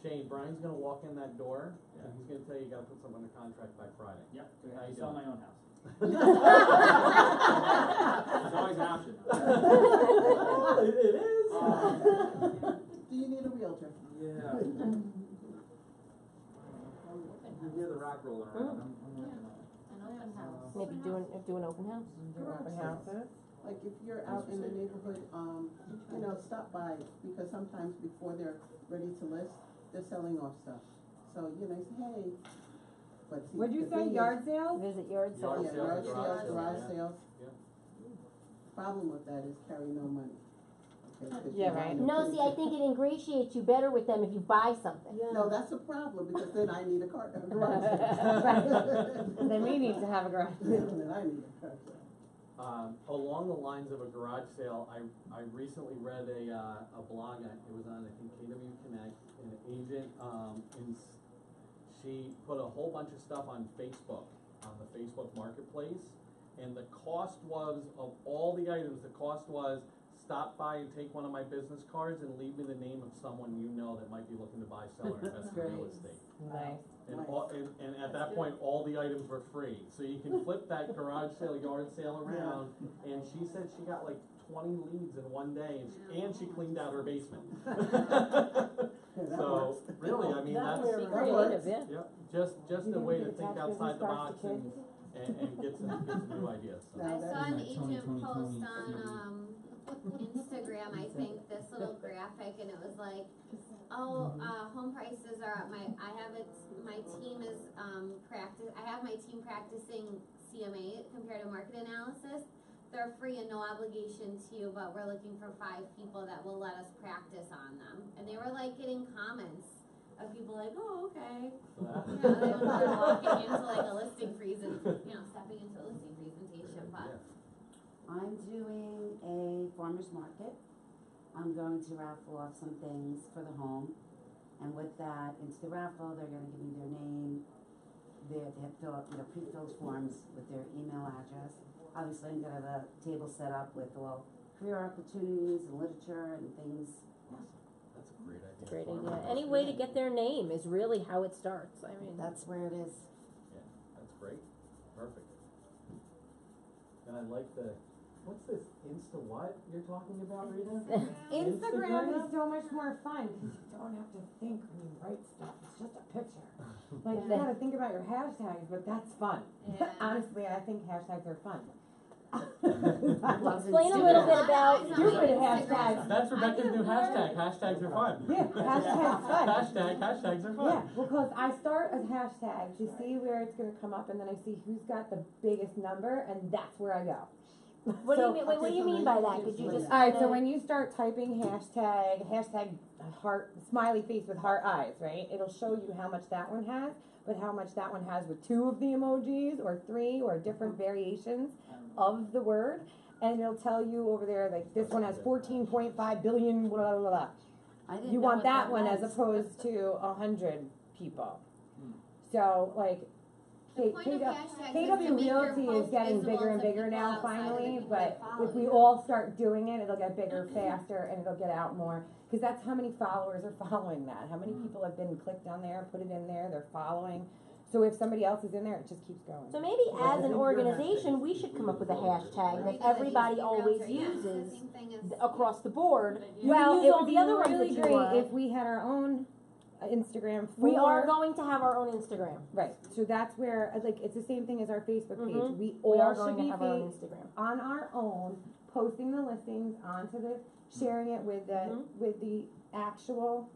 Shane, Brian's gonna walk in that door, and he's gonna tell you, you gotta put something under contract by Friday. Yep, How you sell doing? my own house. There's always an option. It is. Do you need a realtor? Yeah. You hear the rock rolling around, I'm working on it. An open house. Maybe do an open house. Open houses. Like if you're out in the neighborhood, you know, stop by, because sometimes before they're ready to list, they're selling off stuff. So, you know, say, hey, but see. What'd you the say, thing is- yard sales? Visit yard Yard sales. Yeah, sales, yard garage sales, sales, garage yeah. sales. Yeah. Problem with that is carry no money. Okay, 'cause Yeah, you're right. buying a No, pretty see, I think it ingratiates you better with them if you buy something. No, that's a problem, because then I need a car, a garage sale. Then we need to have a garage. Then I need a car sale. Along the lines of a garage sale, I recently read a blog, it was on, I think, KW Connect, an agent, she put a whole bunch of stuff on Facebook, on the Facebook Marketplace, and the cost was, of all the items, the cost was, stop by and take one of my business cards and leave me the name of someone you know that might be looking to buy, sell, or invest in real estate. Nice. And Nice. all, and at that point, all the items were free, so you can flip that garage sale, yard sale around, and she said she got like 20 leads in one day, and she cleaned out her basement. So, really, I mean, that's, Be creative, yeah. yeah, just a way to think outside the box and get some new ideas, so. Now I that saw is an like Tony, agent Tony, post Tony. on, Instagram, I think, this little graphic, and it was like, oh, home prices are up, my team is, I have my team practicing CMA, comparative market analysis. They're free and no obligation to you, but we're looking for 5 people that will let us practice on them. And they were like getting comments of people like, oh, okay. They were walking into like a listing stepping into a listing presentation, but. I'm doing a farmer's market. I'm going to raffle off some things for the home. And with that, into the raffle, they're gonna give me their name. They have to fill out, pre-filled forms with their email address. Obviously, I'm gonna have a table set up with all career opportunities and literature and things. That's a great idea. Great Farmer idea. Any market. way to get their name is really how it starts. I mean, That's where it is. Yeah, that's great, perfect. And I like what's this, Insta what you're talking about, Rita? Instagram is so much more fun, because you don't have to think when you write stuff, it's just a picture. Like, you gotta think about your hashtags, but that's fun. Yeah. Honestly, I think hashtags are fun. explain a little bit about. Stupid hashtags. That's Rebecca's new hashtag, hashtags are fun. Yeah, hashtags fun. Hashtags are fun. Yeah, because I start a hashtag to see where it's gonna come up, and then I see who's got the biggest number, and that's where I go. What do you So- mean? Wait, what do you mean by that? Could you just? Alright, so when you start typing hashtag heart, smiley face with heart eyes, right? It'll show you how much that one has, but how much that one has with 2 of the emojis, or 3, or different variations of the word. And it'll tell you over there, like, this one has 14.5 billion, blah, blah, blah. I didn't You know want what that one was. as opposed to 100 people. So, like, The point of hashtags is to KW make your Realty is post getting visible bigger and to bigger people now outside of the finally, people that but follow if we you. all start doing it, it'll get bigger faster and it'll get out more. Cause that's how many followers are following that. How many people have been clicked on there, put it in there, they're following. So if somebody else is in there, it just keeps going. So maybe Well, I as an think your organization, hashtag we is should come up with a Realtor, hashtag right? that everybody always uses across the board. You Well, can use it all would the be other ones really that you great want. if we had our own Instagram for. We are going to have our own Instagram. Right, so that's where, like, it's the same thing as our Facebook page. Mhm. We We are all going should to be have our own Instagram. on our own, posting the listings onto the, sharing it with with the actual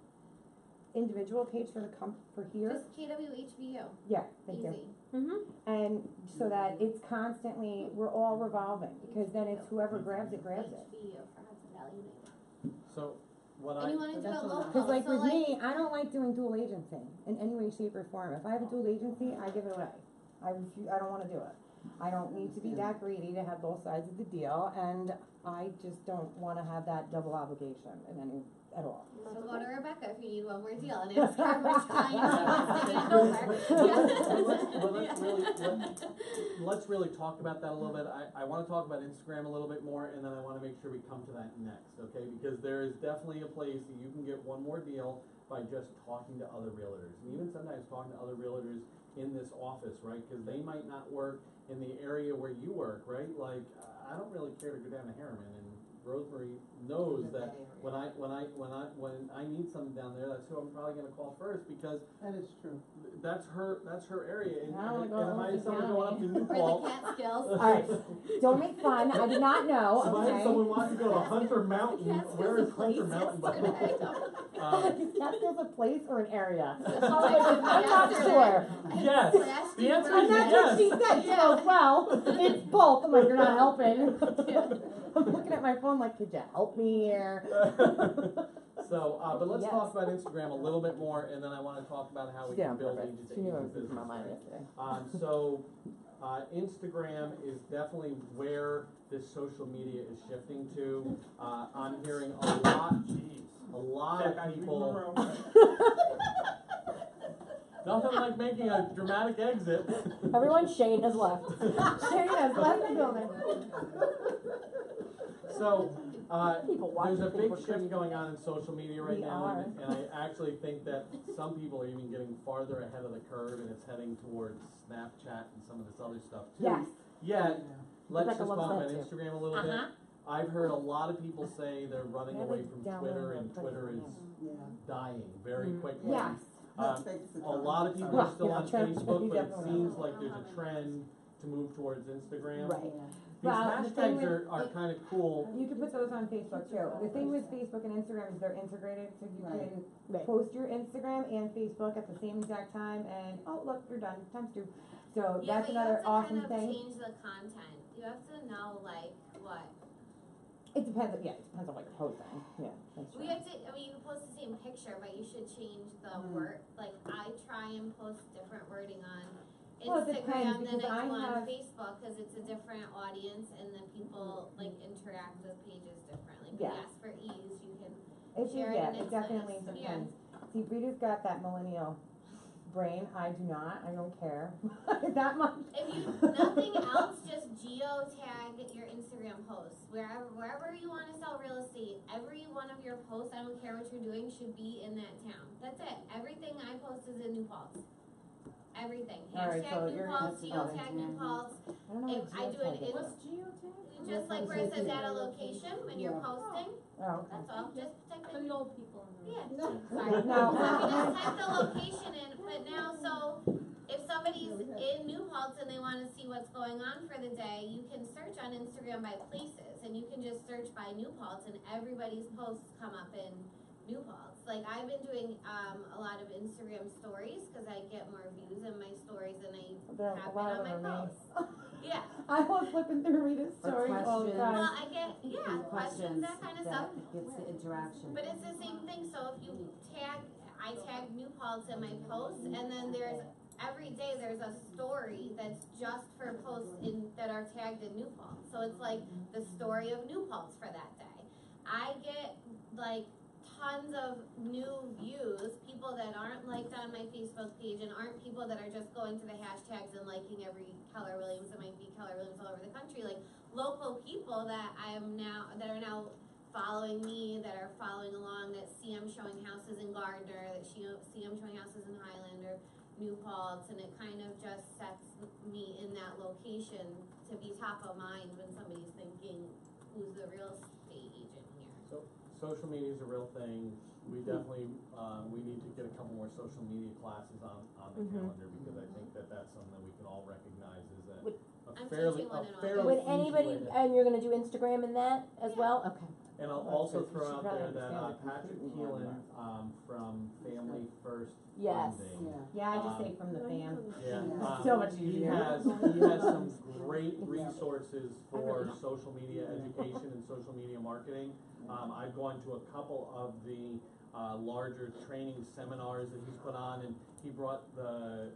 individual page for the for here. Just KWHBU, Yeah, thank you. easy. Mm-hmm. And so that it's constantly, we're all revolving, because then it's whoever grabs it, grabs it. HBU for Hudson Valley United. So, what And I, you wanna do it that's what local, Cause like so with me, I don't like doing dual agency in any way, shape or form. If I have a dual agency, I give it away. I don't wanna do it. I don't need to be that greedy to have both sides of the deal, and I just don't wanna have that double obligation in any, at all. So go to Rebecca if you need one more deal and ask her how much clients she wants to get over. let's really talk about that a little bit. I wanna talk about Instagram a little bit more, and then I wanna make sure we come to that next, okay? Because there is definitely a place that you can get one more deal. by just talking to other realtors, and even sometimes talking to other realtors in this office, right? Cause they might not work in the area where you work, right? Like, I don't really care to go down to Harriman, and Rosemary knows that when I need something down there, that's who I'm probably gonna call first, because That is true. that's her area, and, I don't wanna and go if I to had someone County. going up to New Or the Paltz. Catskills. Alright, don't make fun, I did not know, If I had okay? someone wants to go to Hunter Mountain, where is Hunter Mountain by the way? Is Catskills a place or an area? Yes. I'm not sure. Yes, Slash the answer And is that's what she yes. said, she goes, well, it's both, I'm like, you're not helping. I'm looking at my phone like, could you help me here? So, but let's Yes. talk about Instagram a little bit more, and then I wanna talk about how we Yeah, can build perfect. agent to She knew I agent was losing my business. mind right? yesterday. So, Instagram is definitely where this social media is shifting to. I'm hearing a lot of people. Nothing like making a dramatic exit. Everyone, Shane has left. Shane has left the building. So, People watching there's a think big we're shift crazy. going on in social media right We now, are. and I actually think that some people are even getting farther ahead of the curve, and it's heading towards Snapchat and some of this other stuff too. Yes. Yet, let's Rebecca just loves talk about that too. Instagram a little bit. I've heard a lot of people say they're running Yeah, away they from download Twitter, it and pretty Twitter is Yeah. dying very quickly. Yes. A lot of people Well, are still yeah, on trend- Facebook, you but it definitely seems are. like there's a trend to move towards Instagram. Right. These Well, the thing hashtags are with- kinda cool. You can put those on Facebook too. The thing with Facebook and Instagram is they're integrated, so you Right. can Right. post your Instagram and Facebook at the same exact time, and oh look, you're done. Times two. So Yeah, that's but you another have to awesome kind of thing. change the content. You have to know like what. It depends. Yeah, it depends on what you're posting. Yeah, that's We true. have to, I mean, you can post the same picture, but you should change the Mm-hmm. word. Like, I try and post different wording on Well, it depends, Instagram than because I do I on have- Facebook, cause it's a different audience and then people like interact with pages differently. But Yeah. yes, for ease, you can It share it yeah, and it it's definitely nice. depends. See, Rita's got that millennial brain. I do not. I don't care that much. If you, nothing else, just geo-tag your Instagram posts. Wherever you wanna sell real estate, every one of your posts, I don't care what you're doing, should be in that town. That's it. Everything I post is in New Paltz. Everything. Alright, so Hashtag New you're- Paltz, that's geo-tag New another- Paltz. I don't know If what I do an geotag is. What's geotag? Just like where it says add a location when you're Yeah. posting, Oh, okay. that's all, just type For in. the old people in the room. Yeah, No. sorry. So you just type the location in, but now, so if somebody's in New Paltz and they wanna see what's going on for the day, you can search on Instagram by places, and you can just search by New Paltz, and everybody's posts come up in New Paltz. Like, I've been doing, a lot of Instagram stories, cause I get more views in my stories than I There- have a been lot on of my them are me. posts. Yeah, I was flipping through Rita's Or stories all the questions. time. well, I get, yeah, questions, that kinda stuff. That gets the interaction. But it's the same thing, so if you I tag New Paltz in my posts, and then there's, every day there's a story that's just for posts that are tagged in New Paltz. So it's like the story of New Paltz for that day. I get like tons of new views, people that aren't liked on my Facebook page and aren't people that are just going to the hashtags and liking every Keller Williams. It might be Keller Williams all over the country, like local people that are now following me, that are following along, that see I'm showing houses in Gardner, that see I'm showing houses in Highland or New Paltz, and it kind of just sets me in that location to be top of mind when somebody's thinking, who's the real estate agent here? So, social media is a real thing. We definitely, we need to get a couple more social media classes on the calendar, because I think that that's something that we can all recognize is a I'm fairly, teaching one in fairly Would easy anybody, way to- and you're gonna do Instagram in that as well? Okay. And I'll That's also good. throw She out probably there that, understands it Patrick completely more Keelan, than from Family First Yes. Funding. Yeah. Yeah, I just say from the fam. Yeah, Yeah. So much he easier. has some great resources for social media education and social media marketing. I've gone to a couple of the, larger training seminars that he's put on, and he brought the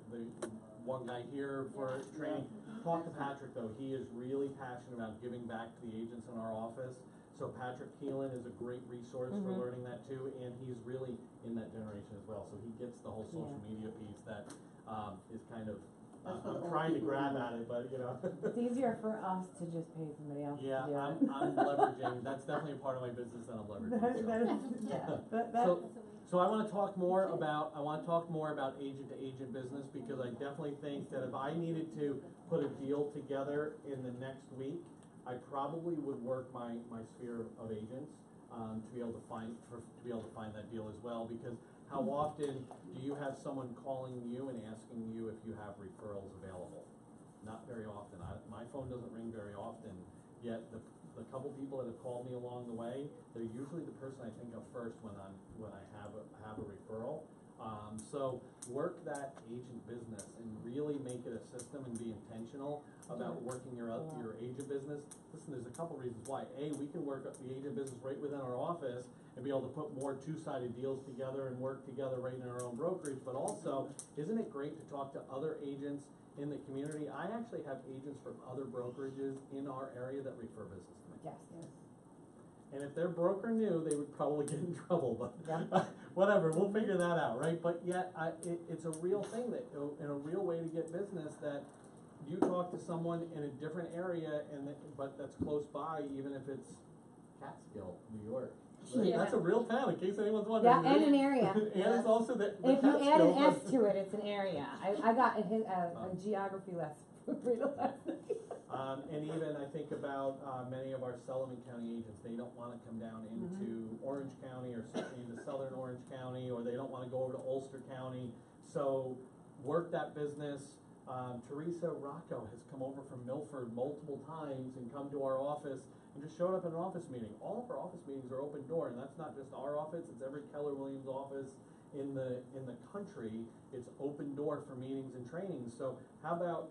one guy here for training. Talk to Patrick though, he is really passionate about giving back to the agents in our office. So Patrick Keelan is a great resource for learning that too, and he's really in that generation as well, so he gets the whole social media piece that, is kind of That's what I'm all trying to people grab do. at it, but you know. It's easier for us to just pay somebody else to do Yeah, it. I'm leveraging, that's definitely a part of my business that I'm leveraging, so. Yeah, So I wanna talk more about agent to agent business, because I definitely think that if I needed to put a deal together in the next week, I probably would work my sphere of agents, to be able to find that deal as well, because how often do you have someone calling you and asking you if you have referrals available? Not very often. My phone doesn't ring very often, yet the couple people that have called me along the way, they're usually the person I think of first when I have a referral. So work that agent business and really make it a system and be intentional about working your agent business. Listen, there's a couple reasons why. A, we can work up the agent business right within our office and be able to put more two-sided deals together and work together right in our own brokerage, but also, isn't it great to talk to other agents in the community? I actually have agents from other brokerages in our area that refer business to me. yes. And if their broker knew, they would probably get in trouble, but Yeah. whatever, we'll figure that out, right? But yet, it's a real thing that, and a real way to get business, that you talk to someone in a different area but that's close by, even if it's Catskill, New York. Right? Yeah. That's a real town, in case anyone's Yeah, wondering. and an area. And it's also the If you add an Catskill, S to it, it's an area. I got a geography lesson from Rita last night. And even I think about many of our Sullivan County agents, they don't wanna come down into Orange County or certainly into Southern Orange County, or they don't wanna go over to Ulster County. So work that business. Teresa Rocco has come over from Milford multiple times and come to our office and just showed up at an office meeting. All of our office meetings are open door, and that's not just our office, it's every Keller Williams office in the country. It's open door for meetings and trainings. So how about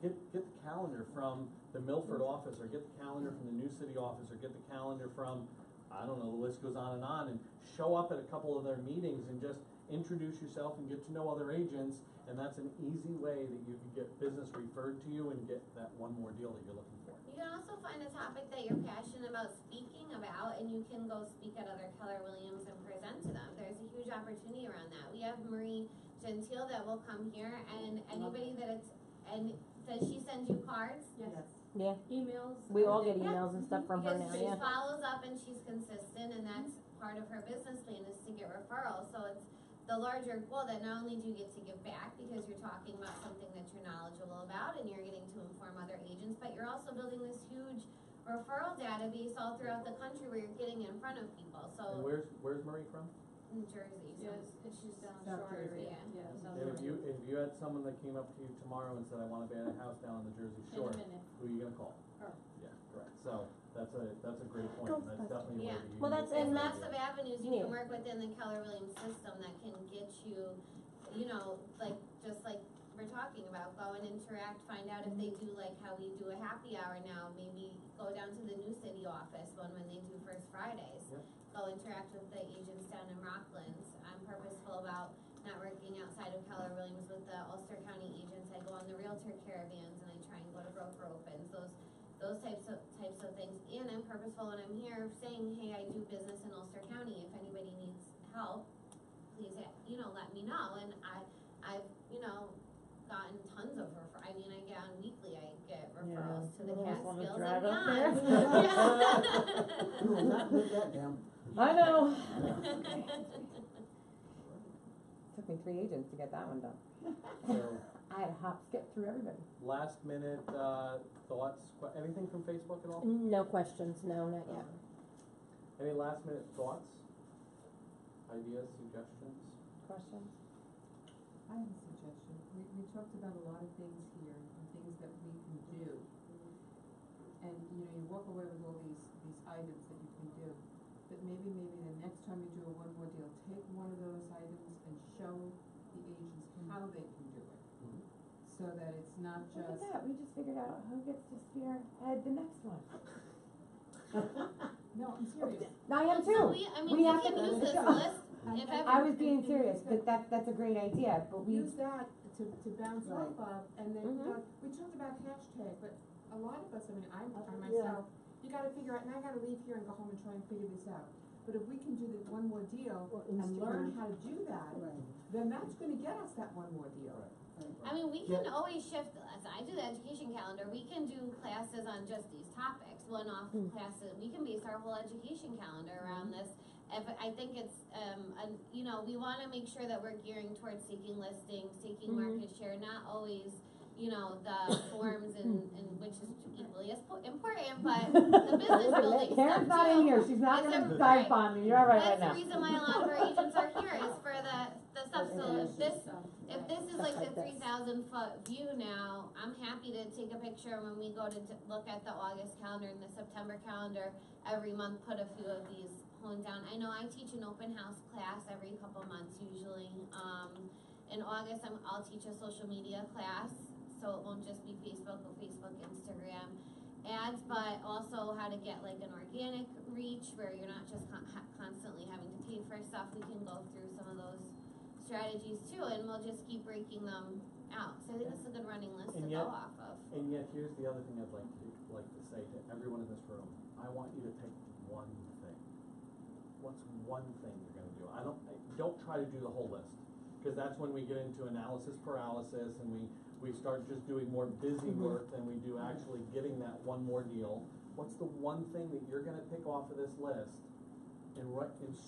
get the calendar from the Milford office, or get the calendar from the New City office, or get the calendar from, I don't know, the list goes on, and show up at a couple of their meetings and just introduce yourself and get to know other agents. And that's an easy way that you can get business referred to you and get that one more deal that you're looking for. You can also find a topic that you're passionate about speaking about, and you can go speak at other Keller Williams and present to them. There's a huge opportunity around that. We have Marie Gentile that will come here, and anybody does she send you cards? Yes. Yeah, Emails. we all get emails and stuff from her Because now, she yeah. follows up and she's consistent, and that's part of her business plan, is to get referrals. So it's the larger goal that not only do you get to give back because you're talking about something that you're knowledgeable about and you're getting to inform other agents, but you're also building this huge referral database all throughout the country where you're getting in front of people. And So where's Marie from? New Jersey, so Yes, and she's down South shore Jersey, area. yeah. South And if Jersey. you had someone that came up to you tomorrow and said, I wanna buy a house down on the Jersey In a Shore, minute. who are you gonna call? Her. Yeah, correct. So that's a great point, and that's definitely a way Yeah. to use it. Well, that's- There's and lots of avenues you Yeah. can work within the Keller Williams system that can get you, like, just like we're talking about, go and interact, find out if they do like how we do a happy hour now, maybe go down to the New City office when they do First Fridays. Yep. Go interact with the agents down in Rocklands. I'm purposeful about networking outside of Keller Williams with the Ulster County agents. I go on the Realtor caravans and I try and go to broker opens, those types of things. And I'm purposeful when I'm here saying, hey, I do business in Ulster County. If anybody needs help, please, let me know. And I've gotten tons of I get on weekly, I get referrals to the Almost wanna Catskills drive and up beyond. You will not live that down. I know. Took me 3 agents to get that one done. So, I had to hop, skip through everybody. last minute, thoughts, anything from Facebook at all? No questions, no, not yet. Any last minute thoughts? Ideas, suggestions? Questions? I have a suggestion. We talked about a lot of things here, and things that we can do. And, you walk away with all these items that you can do. But maybe the next time you do a one more deal, take one of those items and show the agents how they can do it. So that it's not Look at just. that, we just figured out who gets to spearhead the next one. No, I'm serious. I am So too. we We you have can to- use this list if ever. I was being serious, but that's a great idea, but we, Use that to bounce Right. off of, and then, we talked about hashtag, but a lot of us, I myself, you gotta figure out, and I gotta leave here and go home and try and figure this out. But if we can do the one more deal Or and learn Instagram. how to do that, Right. then that's gonna get us that one more deal. Right. I mean, we can always shift, as I do the education calendar, we can do classes on just these topics, one-off classes, we can base our whole education calendar around this. If, I think it's, you know, we wanna make sure that we're gearing towards taking listings, taking market share, not always, you know, the forms and which is equally as important, but the business building stuff Karen's not in too. here, she's not It's gonna a- dive right. on me, you're right That's now. the reason why a lot of our agents are here, is for the stuff, so if this is like the 3,000-foot view now, I'm happy to take a picture when we go to look at the August calendar and the September calendar, every month put a few of these honed down. I know I teach an open house class every couple months usually, in August I'll teach a social media class, so it won't just be Facebook, but Facebook, Instagram ads, but also how to get like an organic reach where you're not just constantly having to pay for stuff. We can go through some of those strategies too, and we'll just keep breaking them out. So I think this is a good running list to go off of. And yet, here's the other thing I'd like to say to everyone in this room. I want you to pick one thing. What's one thing you're gonna do? Don't try to do the whole list, because that's when we get into analysis paralysis and we start just doing more busy work than we do actually getting that one more deal. What's the one thing that you're gonna pick off of this list and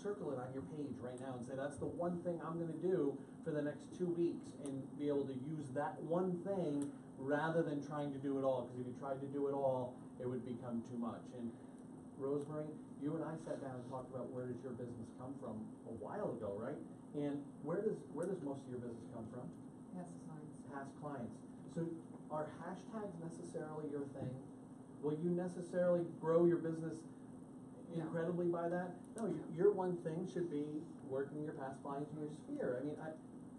circle it on your page right now and say, that's the one thing I'm gonna do for the next 2 weeks, and be able to use that one thing rather than trying to do it all, because if you tried to do it all, it would become too much. And Rosemary, you and I sat down and talked about where does your business come from a while ago, right? And where does most of your business come from? Past clients. Past clients. So are hashtags necessarily your thing? Will you necessarily grow your business incredibly by that? No, your one thing should be working your past clients in your sphere. I mean,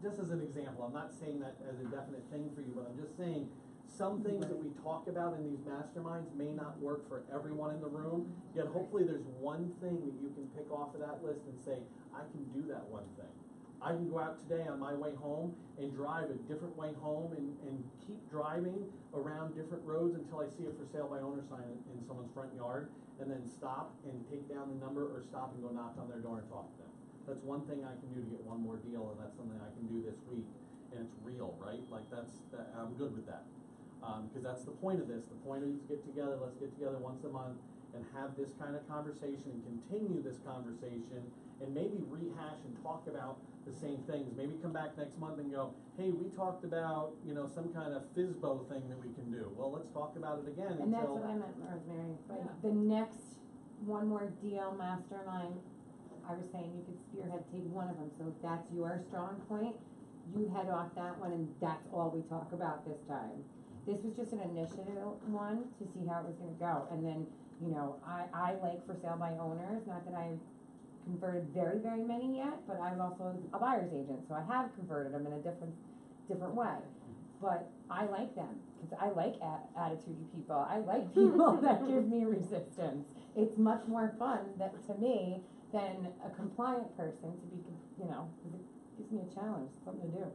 just as an example, I'm not saying that as a definite thing for you, but I'm just saying some things that we talk about in these masterminds may not work for everyone in the room, yet hopefully there's one thing that you can pick off of that list and say, I can do that one thing. I can go out today on my way home and drive a different way home and keep driving around different roads until I see a for sale by owner sign in someone's front yard, and then stop and take down the number, or stop and go knock on their door and talk to them. That's one thing I can do to get one more deal, and that's something I can do this week, and it's real, right? Like I'm good with that. Because that's the point of this. The point is let's get together once a month and have this kind of conversation and continue this conversation, and maybe rehash and talk about the same things. Maybe come back next month and go, hey, we talked about, some kind of FISBO thing that we can do. Well, let's talk about it again. And that's what I meant, Rosemary. Yeah. The next one more deal mastermind, I was saying you could spearhead, take one of them, so if that's your strong point, you head off that one, and that's all we talk about this time. This was just an initiative one to see how it was gonna go, and then, I like for sale by owners, not that I've converted very, very many yet, but I'm also a buyer's agent, so I have converted them in a different way. But I like them, because I like attitudey people. I like people that give me resistance. It's much more fun to me than a compliant person to be, because it gives me a challenge, something to do.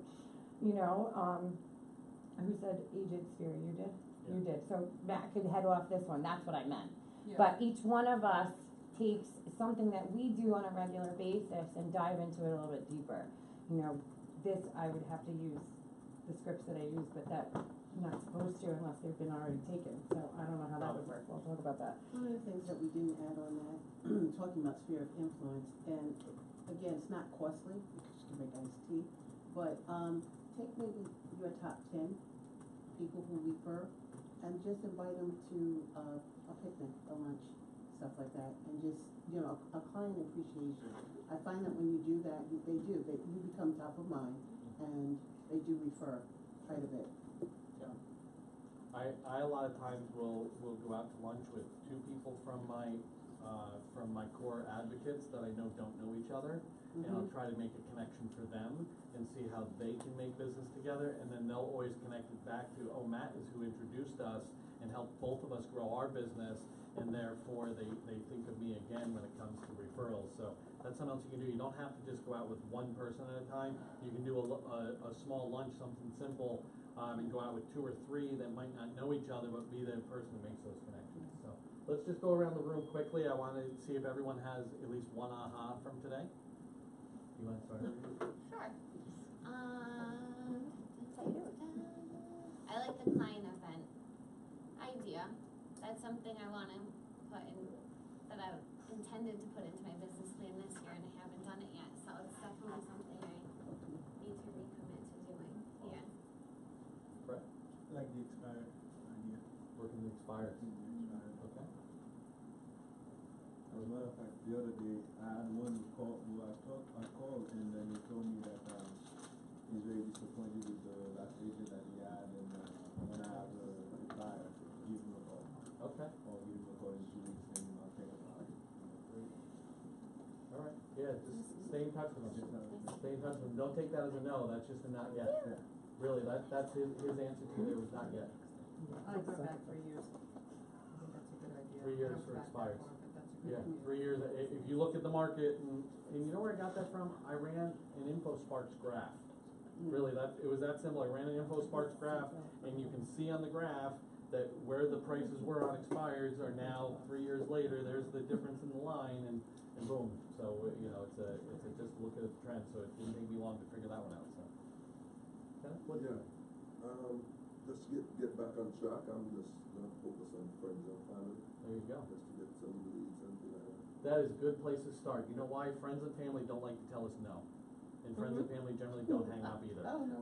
Who said agent sphere? You did? Yeah. You did. So Matt could head off this one. That's what I meant. Yeah. But each one of us takes something that we do on a regular basis and dive into it a little bit deeper. This I would have to use the scripts that I use, but that I'm not supposed to unless they've been already taken. So I don't know how that would work. We'll talk about that. One of the things that we didn't add on that, talking about sphere of influence, and again, it's not costly, because you can make iced tea, but take maybe your top 10 people who refer, and just invite them to a picnic, a lunch, stuff like that, and just, a client appreciation. I find that when you do that, you become top of mind, and they do refer quite a bit. Yeah. I a lot of times will go out to lunch with two people from my core advocates that I know don't know each other, and I'll try to make a connection for them and see how they can make business together, and then they'll always connect it back to, oh, Matt is who introduced us and helped both of us grow our business, and therefore they think of me again when it comes to referrals. So that's something else you can do. You don't have to just go out with one person at a time. You can do a small lunch, something simple, and go out with 2 or 3 that might not know each other, but be the person that makes those connections. So let's just go around the room quickly. I want to see if everyone has at least one aha from today. You want to start? Sure. how you doing? I like the client event idea. That's something I wanna put in, that I intended to put into my business plan this year and I haven't done it yet, so it's definitely something I need to recommit to doing, yeah. Brett, Like the expired idea. working the expired, Expired. okay? As a matter of fact, the other day, I had one call, I called and then he told me that, he's very disappointed with the last agent that he had and, when I have the buyer, give him a call. Okay. Or give him a call in 2 weeks and I'll take it. All right, yeah, just stay in touch with Just, them. Stay in touch with them. Don't take that as a no, that's just a not yet. Yeah. Really, that's his answer to you there was not yet. I'll go back 3 years. I think that's a good idea. 3 years I don't for go back that expires. far, but that's a good Yeah, idea. 3 years, if you look at the market, and you know where I got that from? I ran an InfoSparks graph. Really, it was that simple, I ran an InfoSparks graph, and you can see on the graph that where the prices were on expires are now 3 years later, there's the difference in the line, and boom. So, you know, it's a just look at the trend, so it didn't take me long to figure that one out, so. Okay, what do you? Just get back on track, I'm just gonna focus on friends and family, There you go. just to get some leads and things like that. That is a good place to start. You know why? Friends and family don't like to tell us no. And friends and family generally don't hang up either. Oh, no.